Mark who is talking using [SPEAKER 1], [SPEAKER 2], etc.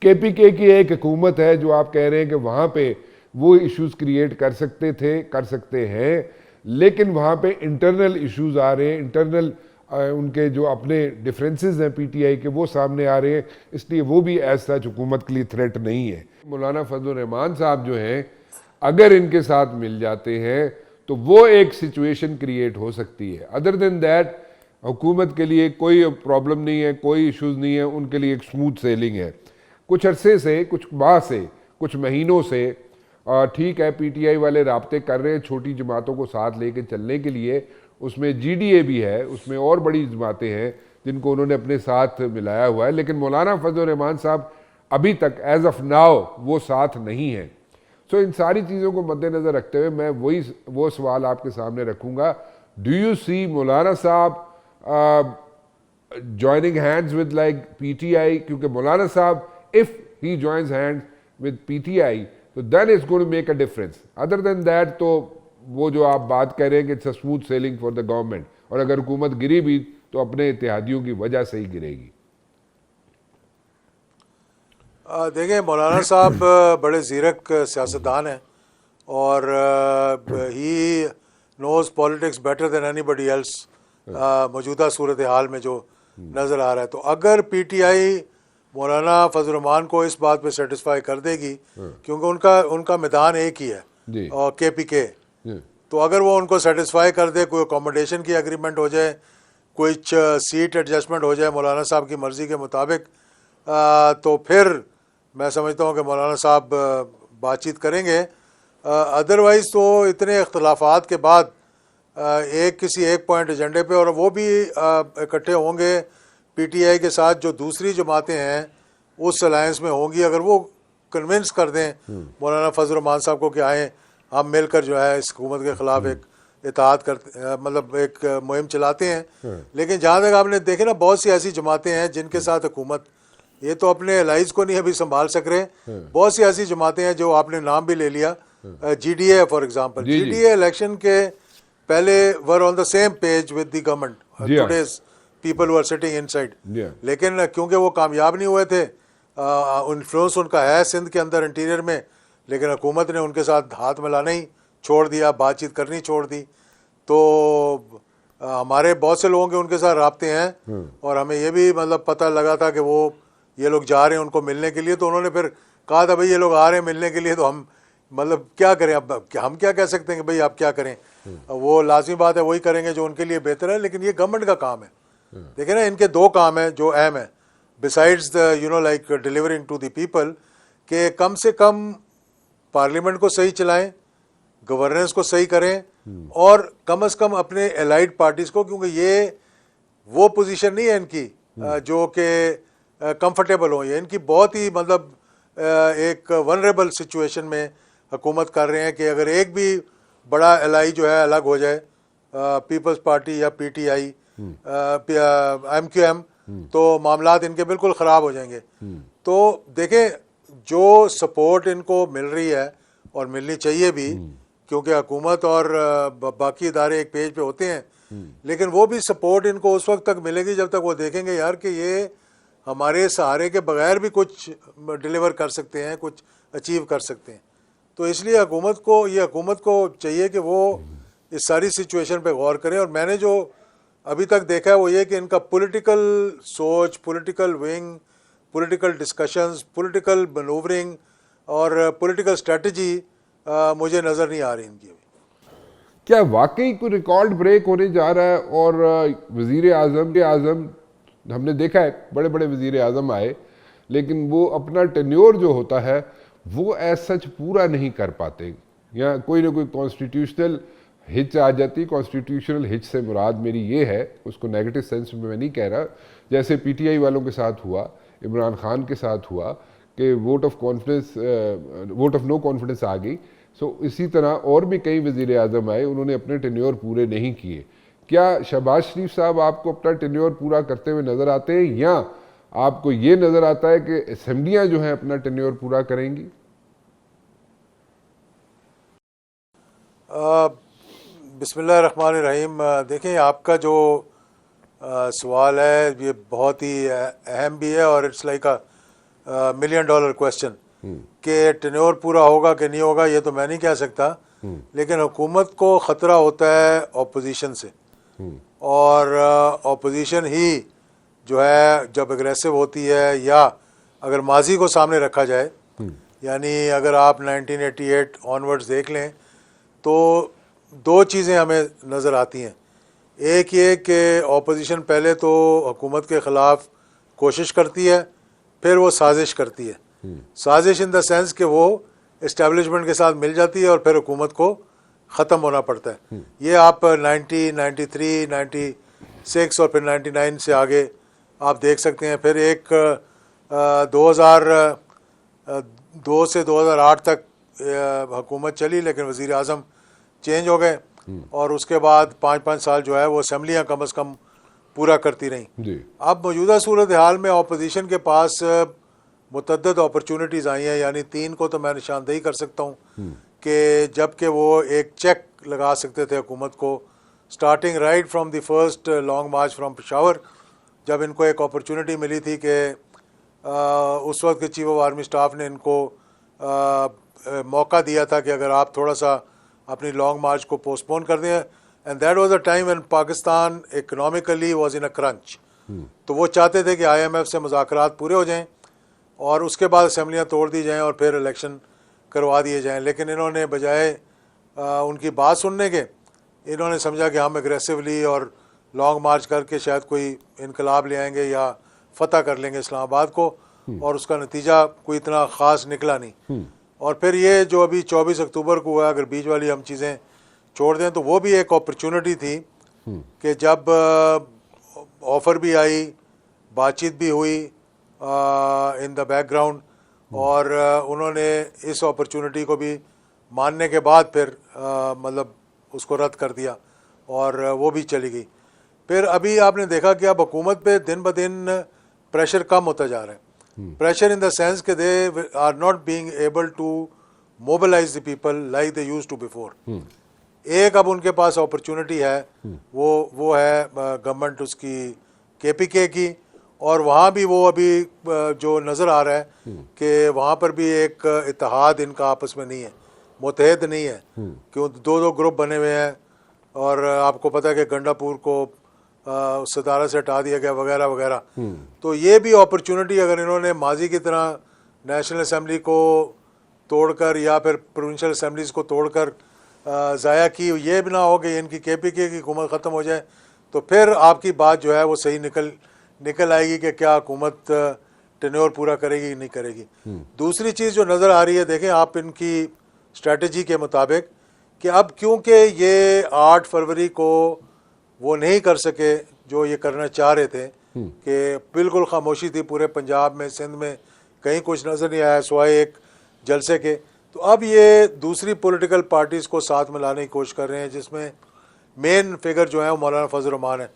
[SPEAKER 1] KPK की एक हुकूमत है जो आप कह रहे हैं कि वहाँ पे वो इश्यूज क्रिएट कर सकते हैं, लेकिन वहाँ पे इंटरनल इश्यूज आ रहे हैं, इंटरनल उनके जो अपने डिफरेंसेस हैं पीटीआई के वो सामने आ रहे हैं, इसलिए वो भी एज सच हुकूमत के लिए थ्रेट नहीं है। मौलाना फजल रहमान साहब जो हैं अगर इनके साथ मिल जाते हैं तो वो एक सिचुएशन क्रिएट हो सकती है। अदर देन दैट हुकूमत के लिए कोई प्रॉब्लम नहीं है, कोई इश्यूज नहीं है, उनके लिए एक स्मूथ सेलिंग है। कुछ अरसे से, कुछ माह से, कुछ महीनों से ठीक है पीटीआई वाले राब्ते कर रहे हैं छोटी जमातों को साथ लेके चलने के लिए, उसमें जीडीए भी है, उसमें और बड़ी जमातें हैं जिनको उन्होंने अपने साथ मिलाया हुआ है, लेकिन मौलाना फजल रहमान साहब अभी तक एज ऑफ नाउ वो साथ नहीं है। सो इन सारी चीज़ों को मद्देनज़र रखते हुए मैं वो सवाल आपके सामने रखूँगा, डू यू सी मौलाना साहब joining hands with like PTI? क्योंकि मौलाना साहब if he joins hands with PTI तो then it's going to make a difference. Other than that तो वो जो आप बात कह रहे हैं कि it's a smooth sailing for the government, और अगर हुकूमत गिरी भी तो अपने इत्तेहादियों की वजह से ही गिरेगी।
[SPEAKER 2] देखिए मौलाना साहब बड़े ज़ीरक सियासतदान हैं और he knows politics better than anybody else मौजूदा सूरत हाल में जो नज़र आ रहा है। तो अगर पीटीआई मौलाना फजल रहमान को इस बात पे सेटिस्फाई कर देगी, क्योंकि उनका मैदान एक ही है और केपीके, तो अगर वो उनको सेटिस्फाई कर दे, कोई अकोमोडेशन की एग्रीमेंट हो जाए, कुछ सीट एडजस्टमेंट हो जाए मौलाना साहब की मर्ज़ी के मुताबिक, तो फिर मैं समझता हूँ कि मौलाना साहब बातचीत करेंगे। अदरवाइज़ तो इतने इख्तलाफात के बाद एक किसी एक पॉइंट एजेंडे पे, और वो भी इकट्ठे होंगे पीटीआई के साथ जो दूसरी जमातें हैं उस अलायंस में होंगी, अगर वो कन्विंस कर दें मौलाना फजल रहमान साहब को कि आएँ हम मिलकर जो है इस हुकूमत के ख़िलाफ़ एक इत्तेहाद करते, मतलब एक मुहिम चलाते हैं। लेकिन जहाँ तक आपने देखे ना, बहुत सी ऐसी जमातें हैं जिनके साथ हुकूमत ये तो अपने एलाइज को नहीं अभी संभाल सक रहे, बहुत सी ऐसी जमातें हैं जो आपने नाम भी ले लिया, GDA for example, GDA election के पहले were on the same page with the government, today's people were sitting inside, लेकिन क्योंकि वो कामयाब नहीं हुए थे, इन्फ्लुएंस उनका है सिंध के अंदर इंटीरियर में, लेकिन हुकूमत ने उनके साथ हाथ मिलाना ही छोड़ दिया, बातचीत करनी छोड़ दी। तो हमारे बहुत से लोगों के उनके साथ राब्ते हैं और हमें ये भी मतलब पता लगा था कि वो ये लोग जा रहे हैं उनको मिलने के लिए, तो उन्होंने फिर कहा था भाई ये लोग आ रहे हैं मिलने के लिए तो हम मतलब क्या करें, अब हम क्या कह सकते हैं कि भाई आप क्या करें, वो लाजमी बात है वही करेंगे जो उनके लिए बेहतर है, लेकिन ये गवर्नमेंट का काम है। देखिए ना, इनके दो काम है जो अहम है besides the like delivering to the people, के कम से कम पार्लियामेंट को सही चलाएं, गवर्नेंस को सही करें, और कम से कम अपने एलाइड पार्टीज को, क्योंकि ये वो पोजीशन नहीं है इनकी जो कि कंफर्टेबल हो, ये इनकी बहुत ही मतलब एक वनरेबल सिचुएशन में हुकूमत कर रहे हैं कि अगर एक भी बड़ा एलाई जो है अलग हो जाए, पीपल्स पार्टी या पीटीआई एमक्यूएम, तो मामलात इनके बिल्कुल ख़राब हो जाएंगे। तो देखें, जो सपोर्ट इनको मिल रही है और मिलनी चाहिए भी, क्योंकि हुकूमत और बाकी इदारे एक पेज पे होते हैं, लेकिन वो भी सपोर्ट इनको उस वक्त तक मिलेगी जब तक वो देखेंगे यार कि ये हमारे सहारे के बगैर भी कुछ डिलीवर कर सकते हैं, कुछ अचीव कर सकते हैं। तो इसलिए हुकूमत को चाहिए कि वो इस सारी सिचुएशन पे गौर करें। और मैंने जो अभी तक देखा है वो ये कि इनका पॉलिटिकल सोच, political wing, political discussions, political manoeuvring और पॉलिटिकल स्ट्रेटजी मुझे नज़र नहीं आ रही इनकी अभी।
[SPEAKER 1] क्या वाकई कोई रिकॉर्ड ब्रेक होने जा रहा है? और वज़ीर आज़म हमने देखा है, बड़े बड़े वज़ीर आज़म आए, लेकिन वो अपना टेन्योर जो होता है वो एज सच पूरा नहीं कर पाते, या कोई ना कोई कॉन्स्टिट्यूशनल हिच आ जाती। कॉन्स्टिट्यूशनल हिच से मुराद मेरी ये है, उसको नेगेटिव सेंस में मैं नहीं कह रहा, जैसे पीटीआई वालों के साथ हुआ, इमरान खान के साथ हुआ कि वोट ऑफ नो कॉन्फिडेंस आ गई। सो इसी तरह और भी कई वज़ीर आज़म आए, उन्होंने अपने टेन्योर पूरे नहीं किए। क्या शहबाज शरीफ साहब आपको अपना टेन्योर पूरा करते हुए नज़र आते हैं, या आपको ये नज़र आता है कि असेंबलियाँ जो हैं अपना टेन्योर पूरा करेंगी?
[SPEAKER 2] बिस्मिल्लाहिर्रहमानिर्रहीम। देखें, आपका जो सवाल है ये बहुत ही अहम भी है और it's like a million dollar question कि टेन्योर पूरा होगा कि नहीं होगा, ये तो मैं नहीं कह सकता, लेकिन हुकूमत को ख़तरा होता है ऑपोजिशन से, और ऑपोजिशन ही जो है जब एग्रेसिव होती है, या अगर माजी को सामने रखा जाए, यानी अगर आप 1988 ऑनवर्ड्स देख लें तो दो चीज़ें हमें नज़र आती हैं। एक ये कि ऑपोजिशन पहले तो हुकूमत के ख़िलाफ़ कोशिश करती है, फिर वो साजिश करती है। साजिश इन द सेंस कि वो इस्टेब्लिशमेंट के साथ मिल जाती है और फिर हुकूमत को ख़त्म होना पड़ता है। ये आप 90, 93, 96 और फिर 99 से आगे आप देख सकते हैं। फिर एक 2002 से 2008 तक हुकूमत चली, लेकिन वज़ीर आज़म चेंज हो गए, और उसके बाद 5-5 साल जो है वो असम्बलियाँ कम अज़ कम पूरा करती रहीं। अब मौजूदा सूरत हाल में अपोजिशन के पास मुतअद्दिद अपॉर्चुनिटीज़ आई हैं, यानी 3 को तो मैं निशानदेही कर सकता हूँ कि जबकि वो एक चेक लगा सकते थे हुकूमत को, starting right from the first long March from Peshawar, जब इनको एक अपॉर्चुनिटी मिली थी कि उस वक्त के चीफ ऑफ आर्मी स्टाफ ने इनको मौका दिया था कि अगर आप थोड़ा सा अपनी लॉन्ग मार्च को पोस्टपोन कर दें, and that was a time when Pakistan economically was in a crunch. तो वो चाहते थे कि IMF से मुज़ाकरात पूरे हो जाएं और उसके बाद असम्बलियाँ तोड़ दी जाएं और फिर इलेक्शन करवा दिए जाएं, लेकिन इन्होंने बजाय उनकी बात सुनने के, इन्होंने समझा कि हम एग्रेसिवली और लॉन्ग मार्च करके शायद कोई इनकलाब ले आएंगे या फतह कर लेंगे इस्लामाबाद को, और उसका नतीजा कोई इतना ख़ास निकला नहीं। और फिर ये जो अभी 24 अक्टूबर को हुआ, अगर बीच वाली हम चीज़ें छोड़ दें तो वो भी एक अपॉर्चुनिटी थी कि जब ऑफ़र भी आई, बातचीत भी हुई इन द बैकग्राउंड, और उन्होंने इस अपॉर्चुनिटी को भी मानने के बाद फिर मतलब उसको रद्द कर दिया और वो भी चली गई। फिर अभी आपने देखा कि अब हुकूमत पे दिन ब दिन प्रेशर कम होता जा रहा है। प्रेशर इन द सेंस कि they are not being able to mobilise the people like they used to before. एक अब उनके पास अपॉर्चुनिटी है, वो है गवर्नमेंट उसकी KPK की, और वहाँ भी वो अभी जो नज़र आ रहा है कि वहाँ पर भी एक इत्तेहाद इनका आपस में नहीं है, मुत्तहद नहीं है, क्यों 2-2 ग्रुप बने हुए हैं, और आपको पता है कि गंडापुर को सतारा से हटा दिया गया वगैरह वगैरह। तो ये भी अपॉर्चुनिटी अगर इन्होंने माजी की तरह नेशनल असम्बली को तोड़कर या फिर प्रोविंशियल असम्बलीज़ को तोड़कर ज़ाया की, ये भी ना हो कि इनकी KPK की हुकूमत ख़त्म हो जाए, तो फिर आपकी बात जो है वो सही निकल आएगी कि क्या हुकूमत टेन्योर पूरा करेगी नहीं करेगी। दूसरी चीज़ जो नज़र आ रही है, देखें आप इनकी स्ट्रेटजी के मुताबिक, कि अब क्योंकि ये 8 फरवरी को वो नहीं कर सके जो ये करना चाह रहे थे, कि बिल्कुल खामोशी थी पूरे पंजाब में, सिंध में कहीं कुछ नज़र नहीं आया सिवाय एक जलसे के, तो अब ये दूसरी पॉलिटिकल पार्टीज़ को साथ मिलाने की कोशिश कर रहे हैं, जिसमें मेन फिगर जो है वो मौलाना फजल रहमान है।